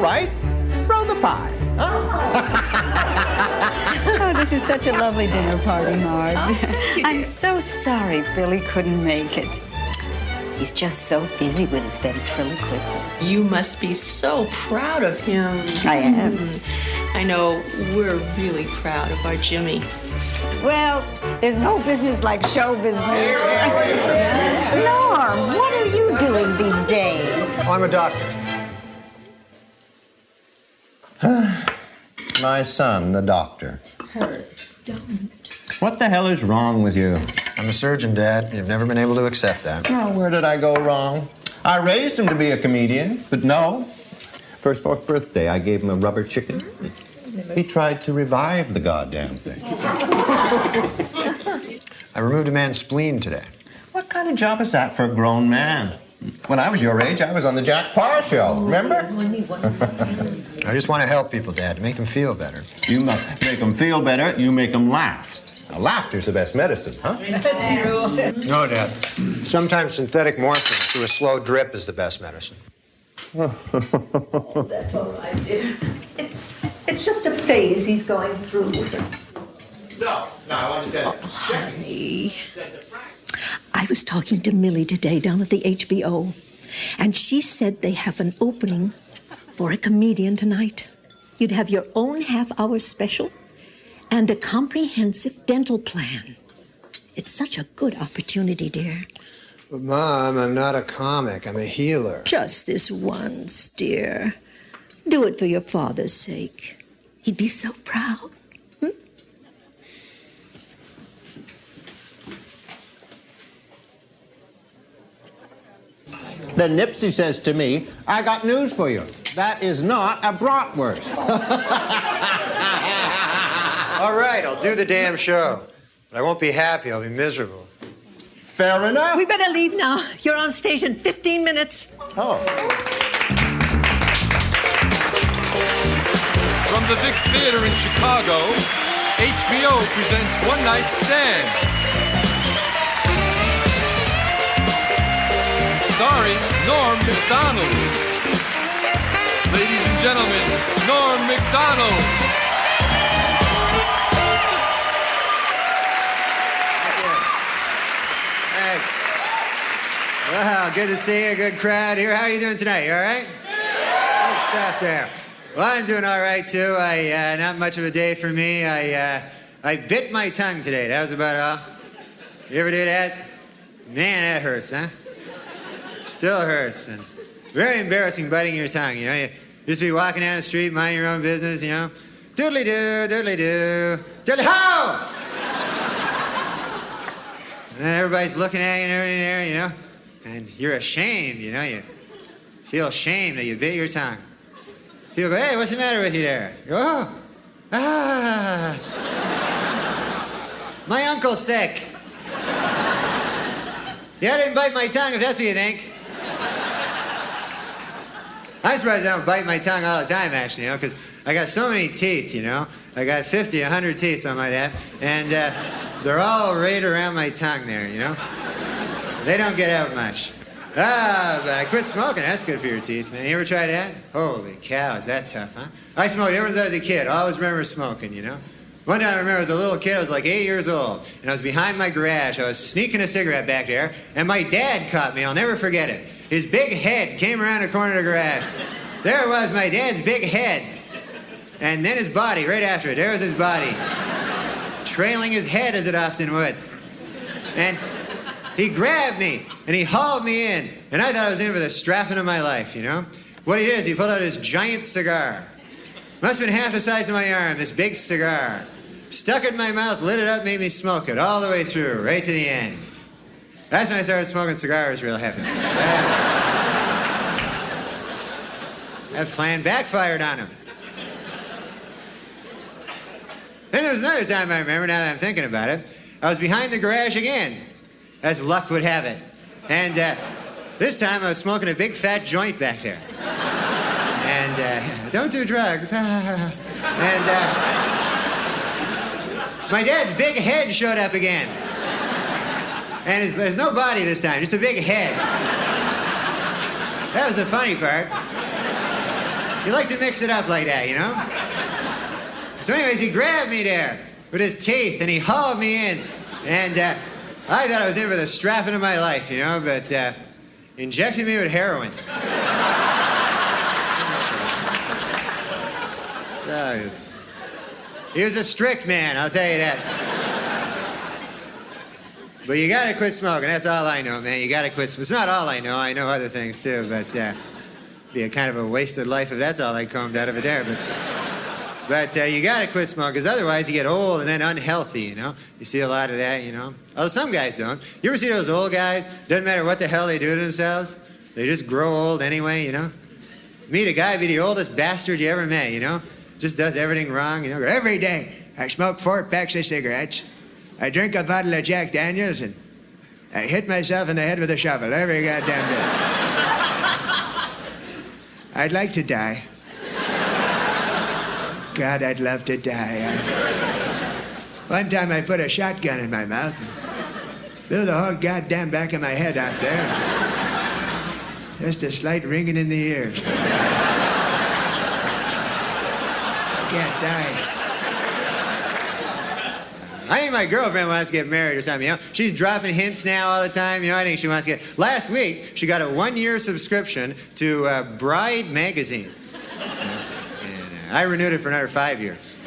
right. Throw the pie. Oh, this is such a lovely dinner party, Marge. I'm so sorry Billy couldn't make it. He's just so busy with his ventriloquism. You must be so proud of him. I am. I know we're really proud of our Jimmy. Well, there's no business like show business. Norm, what are you doing these days? I'm a doctor. My son, the doctor. Don't. What the hell is wrong with you? I'm a surgeon, Dad. You've never been able to accept that. Oh, where did I go wrong? I raised him to be a comedian, but no. For his 4th birthday, I gave him a rubber chicken. He tried to revive the goddamn thing. I removed a man's spleen today. What kind of job is that for a grown man? When I was your age, I was on the Jack Parr show, remember? I just want to help people, Dad, to make them feel better. You must make them feel better, you make them laugh. Now, laughter's the best medicine, huh? No, Dad. Sometimes synthetic morphine through a slow drip is the best medicine. That's all right, dear. It's just a phase he's going through. So, now I want to tell you. Honey, I was talking to Millie today down at the HBO, and she said they have an opening for a comedian tonight. You'd have your own half-hour special and a comprehensive dental plan. It's such a good opportunity, dear. But, Mom, I'm not a comic. I'm a healer. Just this once, dear. Do it for your father's sake. He'd be so proud. Then Nipsey says to me, I got news for you. That is not a bratwurst. All right, I'll do the damn show. But I won't be happy. I'll be miserable. Fair enough. We better leave now. You're on stage in 15 minutes. Oh. From the Vic Theater in Chicago, HBO presents One Night Stand. Starring Norm Macdonald. Ladies and gentlemen, Norm Macdonald. Thanks. Wow, good to see you. Good crowd here. How are you doing tonight? You all right? Good stuff there. Well, I'm doing all right, too. Not much of a day for me. I bit my tongue today. That was about all. You ever do that? Man, that hurts, huh? Still hurts. And very embarrassing biting your tongue, you know. You just be walking down the street, mind your own business, you know. Doodly-doo, doodly-doo, doodly-ho! And then everybody's looking at you and everything there, you know. And you're ashamed, you know. You feel ashamed that you bit your tongue. People go, hey, what's the matter with you there? You go, oh, my uncle's sick. Yeah, I didn't bite my tongue, if that's what you think. I'm surprised I don't bite my tongue all the time, actually, you know, because I got so many teeth, you know. I got 50, 100 teeth, something like that. And they're all right around my tongue there, you know. They don't get out much. But I quit smoking. That's good for your teeth, man. You ever try that? Holy cow, is that tough, huh? I smoked ever since I was a kid. I always remember smoking, you know. One time I remember as a little kid, I was like 8 years old, and I was behind my garage. I was sneaking a cigarette back there, and my dad caught me. I'll never forget it. His big head came around the corner of the garage. There it was, my dad's big head. And then his body, right after it. There was his body. Trailing his head, as it often would. And he grabbed me, and he hauled me in. And I thought I was in for the strapping of my life, you know? What he did is he pulled out his giant cigar. Must have been half the size of my arm, this big cigar. Stuck it in my mouth, lit it up, made me smoke it all the way through, right to the end. That's when I started smoking cigars real heavy. That plan backfired on him. Then there was another time I remember, now that I'm thinking about it. I was behind the garage again, as luck would have it. And this time I was smoking a big fat joint back there. And don't do drugs. And my dad's big head showed up again. And there's no body this time, just a big head. That was the funny part. You like to mix it up like that, you know? So anyways, he grabbed me there with his teeth, and he hauled me in. And I thought I was in for the strapping of my life, you know, but injected me with heroin. So he was a strict man, I'll tell you that. But you gotta quit smoking, that's all I know, man. You gotta quit smoking. It's not all I know other things too, but be a kind of a wasted life if that's all I combed out of it there. But you gotta quit smoking, because otherwise you get old and then unhealthy, you know? You see a lot of that, you know? Although some guys don't. You ever see those old guys, doesn't matter what the hell they do to themselves, they just grow old anyway, you know? Meet a guy, be the oldest bastard you ever met, you know? Just does everything wrong, you know? Every day, I smoke 4 packs of cigarettes, I drink a bottle of Jack Daniels, and I hit myself in the head with a shovel every goddamn day. I'd like to die. God, I'd love to die. One time I put a shotgun in my mouth and blew the whole goddamn back of my head off there. Just a slight ringing in the ears. I can't die. I think my girlfriend wants to get married or something, you know? She's dropping hints now all the time, you know? I think she wants to get... Last week, she got a 1-year subscription to Bride magazine. And I renewed it for another 5 years.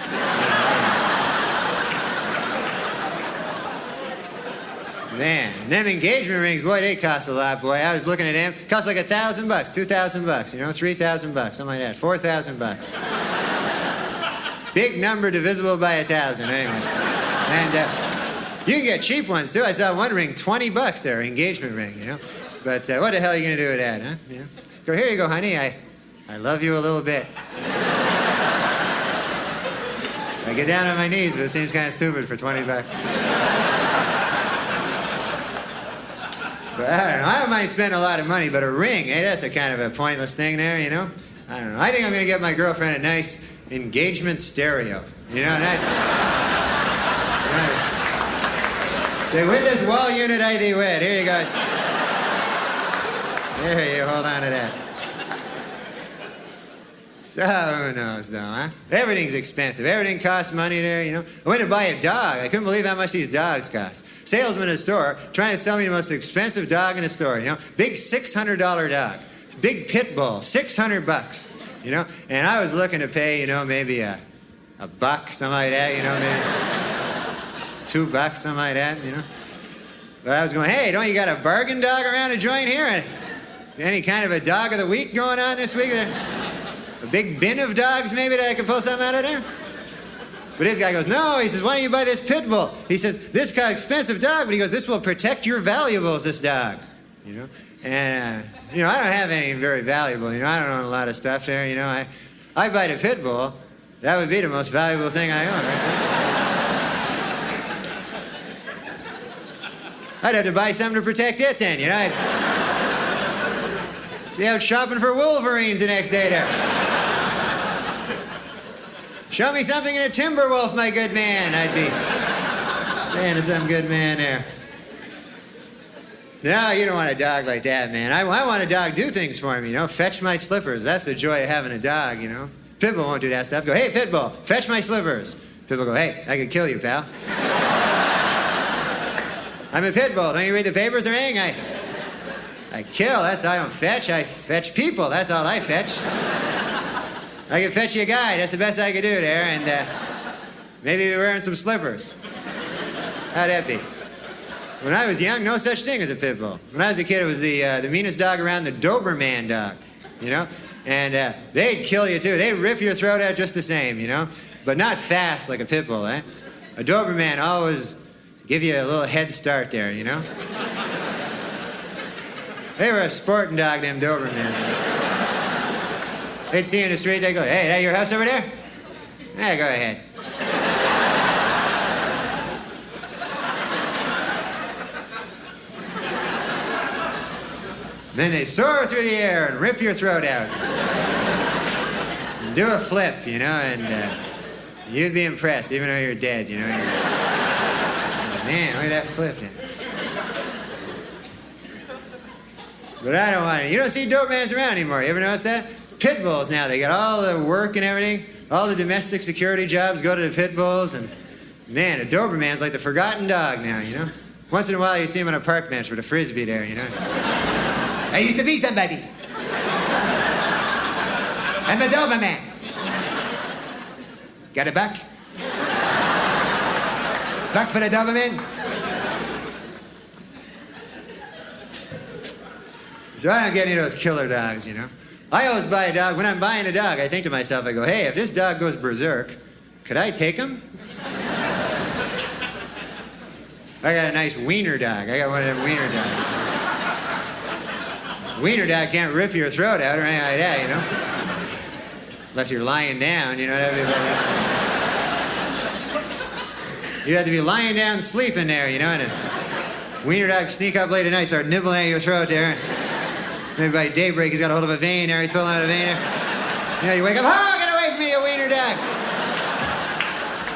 Man, them engagement rings, boy, they cost a lot, boy. I was looking at them. Cost like $1,000, $2,000, you know, $3,000, something like that, $4,000. Big number divisible by 1,000, anyways. And you can get cheap ones too. I saw one ring, $20 there, engagement ring, you know. But what the hell are you gonna do with that, huh? You know? Go, here you go, honey. I love you a little bit. I get down on my knees, but it seems kind of stupid for $20. But I don't know. I don't mind spending a lot of money, but a ring, hey, that's a kind of a pointless thing there, you know. I don't know. I think I'm gonna get my girlfriend a nice engagement stereo. You know, nice. Say, with this wall unit I thee wed. Here you guys. There you hold on to that. So, who knows though, huh? Everything's expensive. Everything costs money there, you know. I went to buy a dog. I couldn't believe how much these dogs cost. Salesman in the store trying to sell me the most expensive dog in the store, you know. Big $600 dog. Big pit bull, $600, you know. And I was looking to pay, you know, maybe a buck, something like that, you know, maybe $2, something like that, you know. But I was going, hey, don't you got a bargain dog around the joint here? Any kind of a dog of the week going on this week? A big bin of dogs maybe that I could pull something out of there? But this guy goes, no, he says, why don't you buy this pit bull? He says, this kind of expensive dog, but he goes, this will protect your valuables, this dog, you know. And, you know, I don't have anything very valuable, you know. I don't own a lot of stuff there, you know. I buy the pit bull, that would be the most valuable thing I own, right? I'd have to buy something to protect it then, you know. I'd be out shopping for wolverines the next day there. Show me something in a timber wolf, my good man, I'd be saying to some good man there. No, you don't want a dog like that, man. I want a dog do things for me, you know. Fetch my slippers. That's the joy of having a dog, you know. Pitbull won't do that stuff. Go, hey, Pitbull, fetch my slippers. Pitbull go, hey, I could kill you, pal. I'm a Pitbull. Don't you read the papers or anything? I kill. That's how I don't fetch. I fetch people. That's all I fetch. I can fetch you a guy. That's the best I could do there. And maybe you're wearing some slippers. How'd that be? When I was young, no such thing as a pit bull. When I was a kid, it was the meanest dog around, the Doberman dog, you know? And they'd kill you, too. They'd rip your throat out just the same, you know? But not fast like a pit bull, eh? A Doberman always give you a little head start there, you know? They were a sporting dog, them Doberman. They'd see you in the street, they'd go, hey, that your house over there? Yeah, go ahead. Then they soar through the air and rip your throat out. And do a flip, you know, and you'd be impressed, even though you're dead, you know. Man, look at that flip. But I don't want it. You don't see Dobermans around anymore. You ever notice that? Pit bulls now, they got all the work and everything. All the domestic security jobs go to the pit bulls. And man, a Doberman's like the forgotten dog now, you know? Once in a while you see him on a park bench with a Frisbee there, you know? I used to be somebody. I'm a Doberman. Got a buck? Buck for the Doberman? So I don't get any of those killer dogs, you know? I always buy a dog. When I'm buying a dog, I think to myself, I go, hey, if this dog goes berserk, could I take him? I got a nice wiener dog. I got one of them wiener dogs. Wiener dog can't rip your throat out or anything like that, you know? Unless you're lying down, you know. You have to be lying down sleeping there, you know, and a wiener dog sneak up late at night, start nibbling at your throat there. Maybe by daybreak he's got a hold of a vein there, he's pulling out a vein there. You know, you wake up, oh, get away from me, you wiener dog.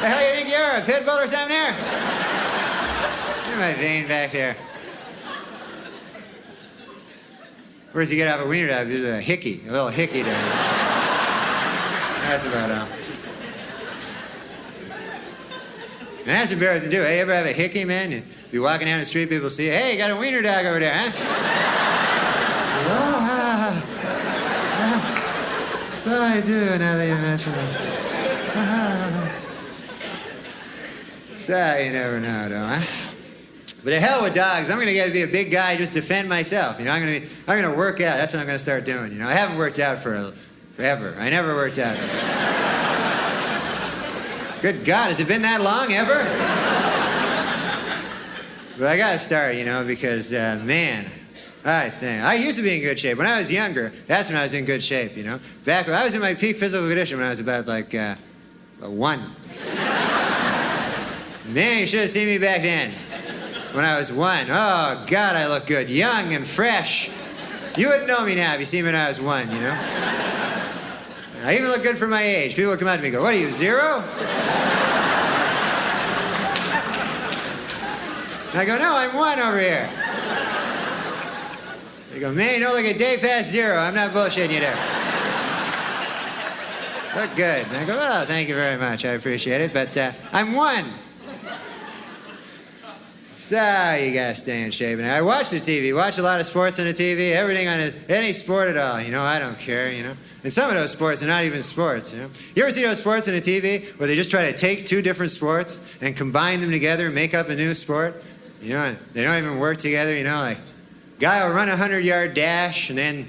The hell you think you are, a pit bull or something there? Look at my vein back there. Where does he get off a wiener dog? There's a hickey, a little hickey there. That's about all. And that's embarrassing too. Hey, you ever have a hickey, man? You be walking down the street, people see you. Hey, you got a wiener dog over there, huh? So I do, now that you mention it. So you never know, though, huh? But the hell with dogs. I'm gonna get to be a big guy, just defend myself. You know, I'm gonna work out. That's what I'm gonna start doing. You know, I haven't worked out forever. I never worked out. Good God, has it been that long ever? But I gotta start, you know, because man. I used to be in good shape. When I was younger, that's when I was in good shape, you know? Back when I was in my peak physical condition when I was about like 1. Man, you should have seen me back then. When I was 1. Oh, God, I look good. Young and fresh. You wouldn't know me now if you see me when I was 1, you know? I even look good for my age. People would come up to me and go, what are you, 0? And I go, no, I'm 1 over here. They go, man, you don't look a day past 0. I'm not bullshitting you there. Look good. And I go, oh, thank you very much. I appreciate it. But I'm 1. So you gotta stay in shape. And I watch the TV. Watch a lot of sports on the TV. Everything on any sport at all. You know, I don't care, you know. And some of those sports are not even sports, you know. You ever see those sports on the TV where they just try to take 2 different sports and combine them together and make up a new sport? You know, they don't even work together, you know, like guy will run a 100-yard dash and then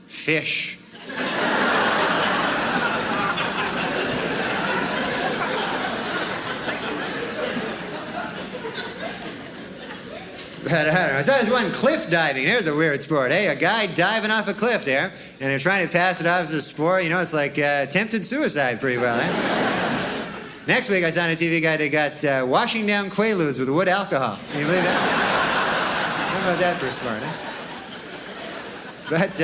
fish. But I don't know. I saw this one cliff diving. There's a weird sport. Hey, a guy diving off a cliff there, and they're trying to pass it off as a sport. You know, it's like attempted suicide pretty well, eh? Next week, I saw on a TV guy that got washing down Quaaludes with wood alcohol. Can you believe that? How about that for a sport, eh? But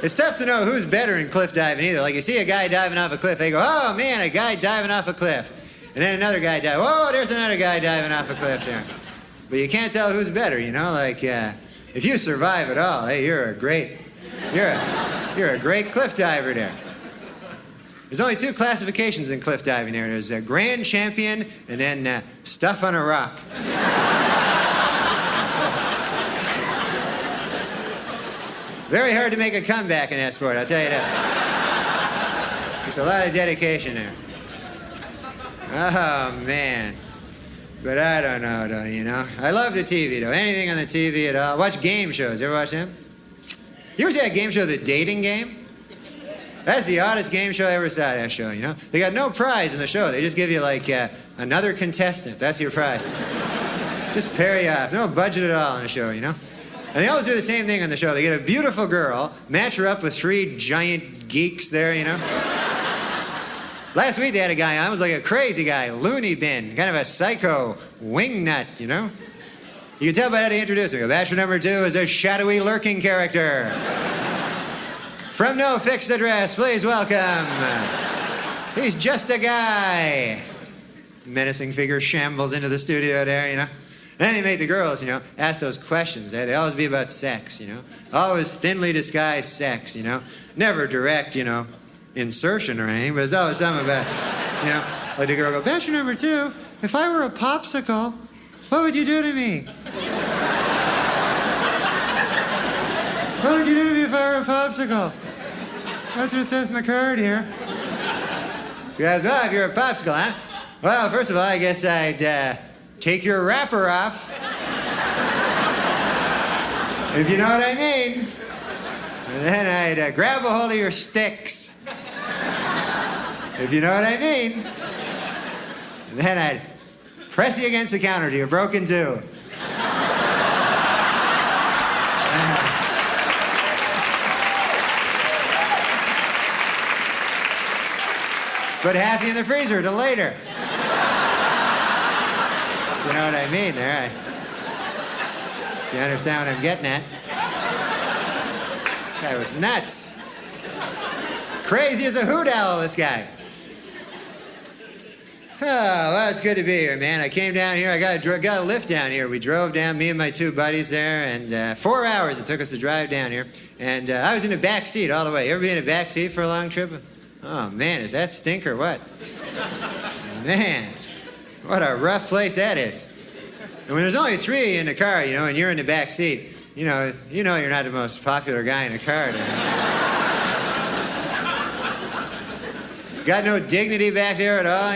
it's tough to know who's better in cliff diving either. Like you see a guy diving off a cliff, they go, oh man, a guy diving off a cliff. And then another guy dives, oh, there's another guy diving off a cliff there. But you can't tell who's better, you know? Like, if you survive at all, hey, you're a great cliff diver there. There's only 2 classifications in cliff diving there. There's a grand champion and then stuff on a rock. Very hard to make a comeback in that sport, I'll tell you that. It's a lot of dedication there. Oh, man. But I don't know, though, you know. I love the TV, though. Anything on the TV at all. Watch game shows. You ever watch them? You ever see that game show, The Dating Game? That's the oddest game show I ever saw, that show, you know? They got no prize in the show. They just give you, like, another contestant. That's your prize. Just pair you off. No budget at all on the show, you know? And they always do the same thing on the show. They get a beautiful girl, match her up with 3 giant geeks there, you know? Last week they had a guy on, was like a crazy guy, loony bin, kind of a psycho wingnut, you know? You can tell by how they introduce him. Bachelor number 2 is a shadowy lurking character. From no fixed address, please welcome. He's just a guy. Menacing figure shambles into the studio there, you know? then they make the girls, ask those questions. They always be about sex, Always thinly disguised sex, Never direct, insertion or anything, but it's always something about, like the girl go, Bachelor number 2, if I were a popsicle, what would you do to me? What would you do to me if I were a popsicle? That's what it says in the card here. So guys, well, if you're a popsicle, huh? Well, first of all, I guess I'd take your wrapper off. If you know what I mean. And then I'd grab a hold of your sticks. If you know what I mean. And then I'd press you against the counter till you're broken too. Put half in the freezer till later. You know what I mean there? You understand what I'm getting at? Guy was nuts. Crazy as a hoot owl, this guy. Oh, well, it's good to be here, man. I came down here. I got a lift down here. We drove down, me and my 2 buddies there, and 4 hours it took us to drive down here. And I was in the back seat all the way. You ever been in the back seat for a long trip? Oh, man, is that stink or what? Man, what a rough place that is. And when there's only 3 of you in the car, and you're in the back seat, you know you're not the most popular guy in the car. Got no dignity back there at all,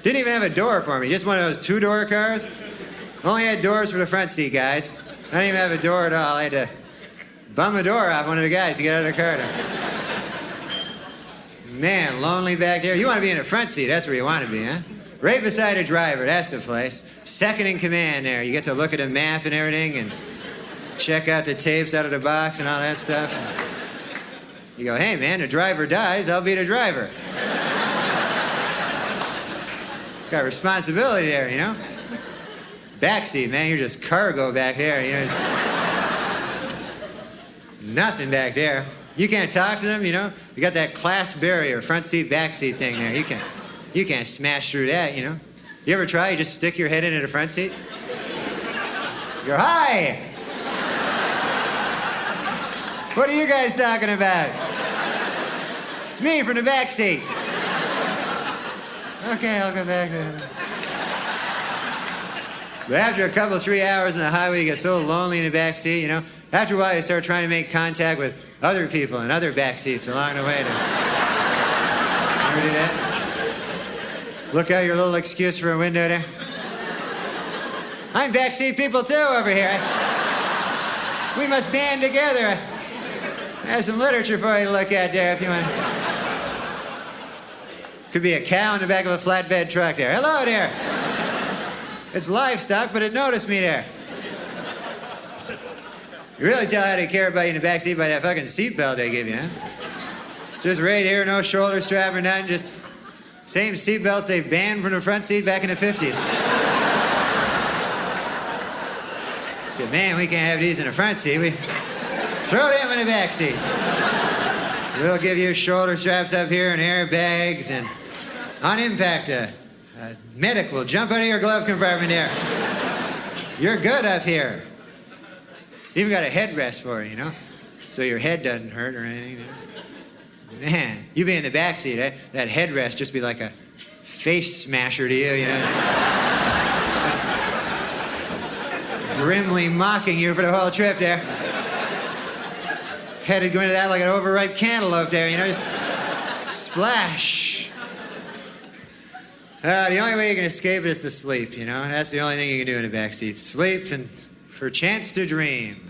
Didn't even have a door for me, just one of those 2-door cars. Only had doors for the front seat, guys. I didn't even have a door at all. I had to bum a door off one of the guys to get out of the car. Man, lonely back there. You want to be in the front seat, that's where you want to be, huh? Right beside a driver, that's the place. Second in command there. You get to look at a map and everything and check out the tapes out of the box and all that stuff. You go, hey man, the driver dies, I'll be the driver. Got responsibility there, Back seat, man, you're just cargo back there, just nothing back there. You can't talk to them, You got that class barrier, front seat, back seat thing there. You can't smash through that, You ever try? You just stick your head into the front seat? You go, hi! What are you guys talking about? It's me from the back seat. Okay, I'll go back then. But after a couple, 3 hours on the highway, you get so lonely in the back seat, After a while, you start trying to make contact with other people in other back seats along the way. You ever do that? Look out your little excuse for a window there. I'm backseat people too over here. We must band together. I have some literature for you to look at there if you want. Could be a cow in the back of a flatbed truck there. Hello there. It's livestock, but it noticed me there. You really tell how they care about you in the backseat by that fucking seatbelt they give you, huh? Just right here, no shoulder strap or nothing, just same seatbelts they banned from the front seat back in the 50s. Said, man, we can't have these in the front seat. We throw them in the back seat. We'll give you shoulder straps up here and airbags, and on impact, a medic will jump out of your glove compartment there. You're good up here. Even got a headrest for it, so your head doesn't hurt or anything. Man, you be in the back seat, that headrest just be like a face smasher to you, Just grimly mocking you for the whole trip there. Headed going to that like an overripe cantaloupe there, just splash. The only way you can escape it is to sleep, That's the only thing you can do in the back seat. Sleep and for a chance to dream.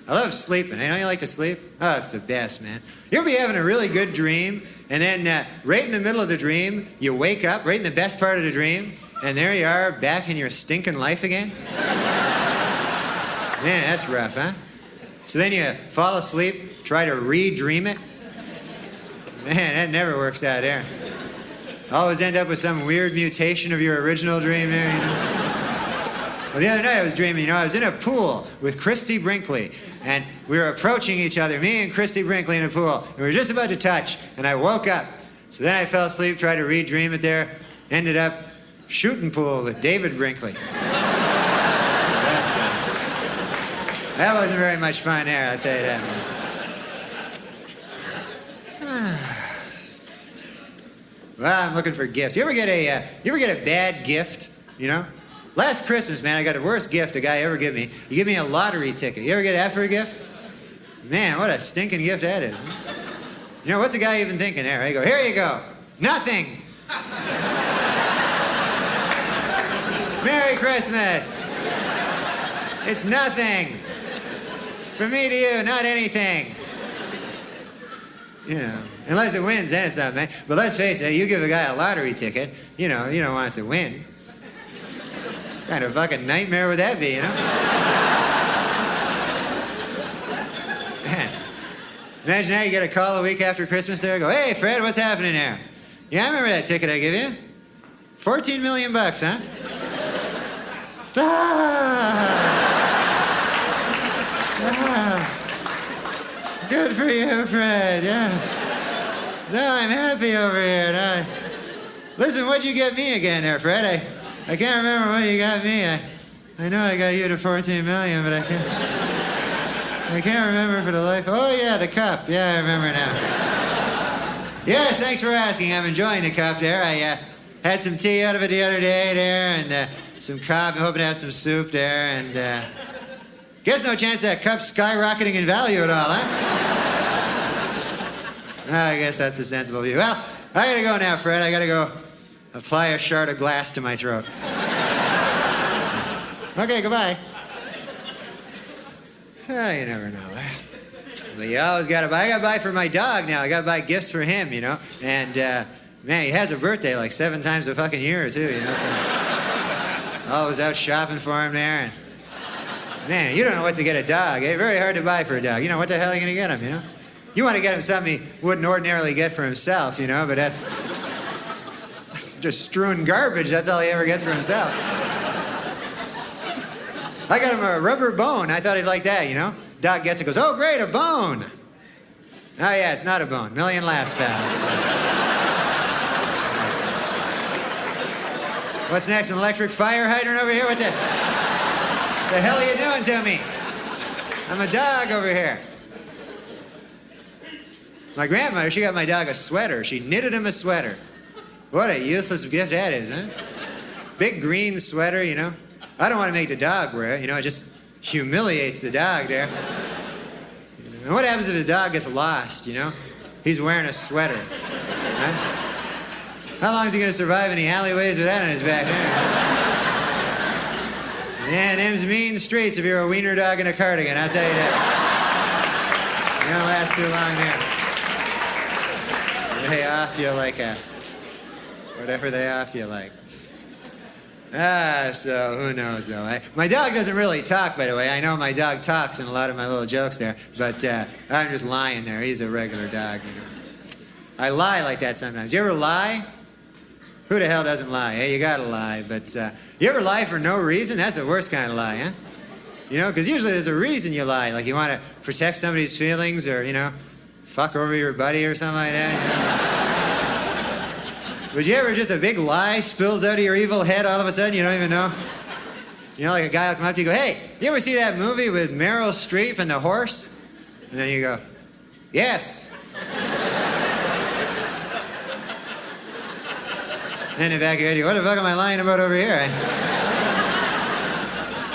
I love sleeping. I know you like to sleep. Oh, it's the best, man. You ever be having a really good dream, and then right in the middle of the dream, you wake up, right in the best part of the dream, and there you are, back in your stinking life again? Man, that's rough, huh? So then you fall asleep, try to re-dream it. Man, that never works out there. Always end up with some weird mutation of your original dream there, Well, the other night I was dreaming, I was in a pool with Christy Brinkley, and we were approaching each other, me and Christy Brinkley in a pool, and we were just about to touch, and I woke up. So then I fell asleep, tried to re-dream it there, ended up shooting pool with David Brinkley. That wasn't very much fun there, I'll tell you that, man. Well, I'm looking for gifts. You ever get a bad gift, you know? Last Christmas, man, I got the worst gift a guy ever gave me. He gave me a lottery ticket. You ever get that for a gift? Man, what a stinking gift that is. Huh? You know, what's a guy even thinking there? I go, here you go. Nothing. Merry Christmas. It's nothing. From me to you, not anything. You know, unless it wins, then it's something, man. But let's face it, you give a guy a lottery ticket, you know, you don't want it to win. What kind of fucking nightmare would that be, you know? Man. Imagine now you get a call a week after Christmas there, go, hey, Fred, what's happening there? Yeah, I remember that ticket I gave you. 14 million bucks, huh? Good for you, Fred, yeah. No, I'm happy over here. No. Listen, what'd you get me again there, Fred? I can't remember what you got me. I know I got you to 14 million, but I can't remember for the life. Oh, yeah, the cup. Yeah, I remember now. Yes, thanks for asking. I'm enjoying the cup there. I had some tea out of it the other day there, and some coffee. I'm hoping to have some soup there, and guess no chance that cup's skyrocketing in value at all, huh? I guess that's a sensible view. Well, I gotta go now, Fred. I gotta go apply a shard of glass to my throat. Okay, goodbye. Oh, you never know. But you always gotta buy. I gotta buy for my dog now. I gotta buy gifts for him, you know. And man, he has a birthday like 7 times a fucking year too, you know. So always out shopping for him there. And man, you don't know what to get a dog. Eh? Very hard to buy for a dog. You know, what the hell are you gonna get him, you know? You want to get him something he wouldn't ordinarily get for himself, you know, but that's just strewn garbage. That's all he ever gets for himself. I got him a rubber bone. I thought he'd like that, you know? Doc gets it, goes, oh, great, a bone. Oh, yeah, it's not a bone. Million laughs, pal. What's next, an electric fire hydrant over here? What the hell are you doing to me? I'm a dog over here. My grandmother, she got my dog a sweater. She knitted him a sweater. What a useless gift that is, huh? Big green sweater, you know. I don't want to make the dog wear it, you know. It just humiliates the dog there. You know? And what happens if the dog gets lost, you know? He's wearing a sweater. Huh? How long is he going to survive in the alleyways with that on his back? Man, them's mean streets if you're a wiener dog in a cardigan, I'll tell you that. You don't last too long there. They off you like whatever they off you like. So who knows though? My dog doesn't really talk, by the way. I know my dog talks in a lot of my little jokes there, but I'm just lying there. He's a regular dog, you know. I lie like that sometimes. You ever lie? Who the hell doesn't lie? Hey, you gotta lie, but you ever lie for no reason? That's the worst kind of lie, huh? You know, because usually there's a reason you lie, like you want to protect somebody's feelings or, you know, fuck over your buddy or something like that, you know? Would you ever just a big lie spills out of your evil head all of a sudden, you don't even know? You know, like a guy will come up to you and go, hey, you ever see that movie with Meryl Streep and the horse? And then you go, yes. And then in the back of your head, you go, what the fuck am I lying about over here?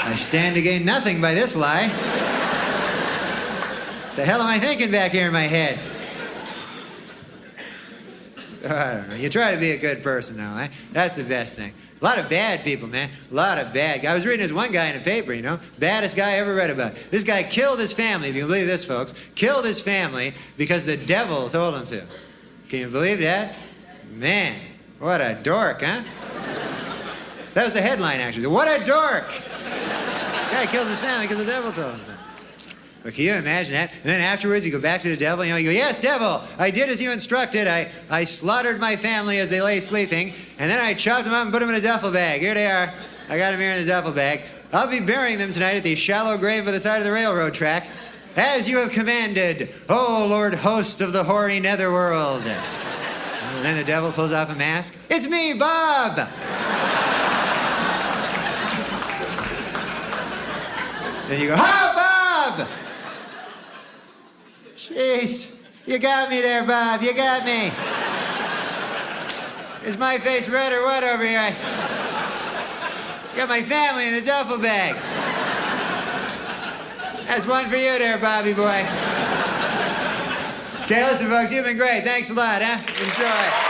I stand to gain nothing by this lie. The hell am I thinking back here in my head? So, I don't know. You try to be a good person now, eh? That's the best thing. A lot of bad people, man. A lot of bad guys. I was reading this one guy in the paper, you know? Baddest guy I ever read about. This guy killed his family, if you can believe this, folks. Killed his family because the devil told him to. Can you believe that? Man, what a dork, huh? That was the headline, actually. What a dork! Guy kills his family because the devil told him to. But can you imagine that? And then afterwards, you go back to the devil, you know, you go, yes, devil, I did as you instructed. I slaughtered my family as they lay sleeping, and then I chopped them up and put them in a duffel bag. Here they are. I got them here in the duffel bag. I'll be burying them tonight at the shallow grave by the side of the railroad track, as you have commanded, O Lord host of the hoary netherworld. And then the devil pulls off a mask. It's me, Bob! Then you go, "Oh, Bob!" Jeez, you got me there, Bob. You got me. Is my face red or what over here? I got my family in a duffel bag. That's one for you there, Bobby boy. Okay, listen, folks, you've been great. Thanks a lot, huh? Enjoy.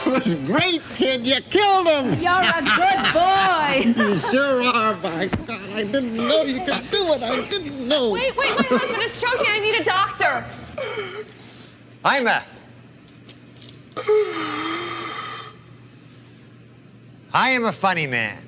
That was great, kid. You killed him. You're a good boy. You sure are. My God, I didn't know you could do it. I didn't know. Wait, my husband is choking. I need a doctor. I am a funny man.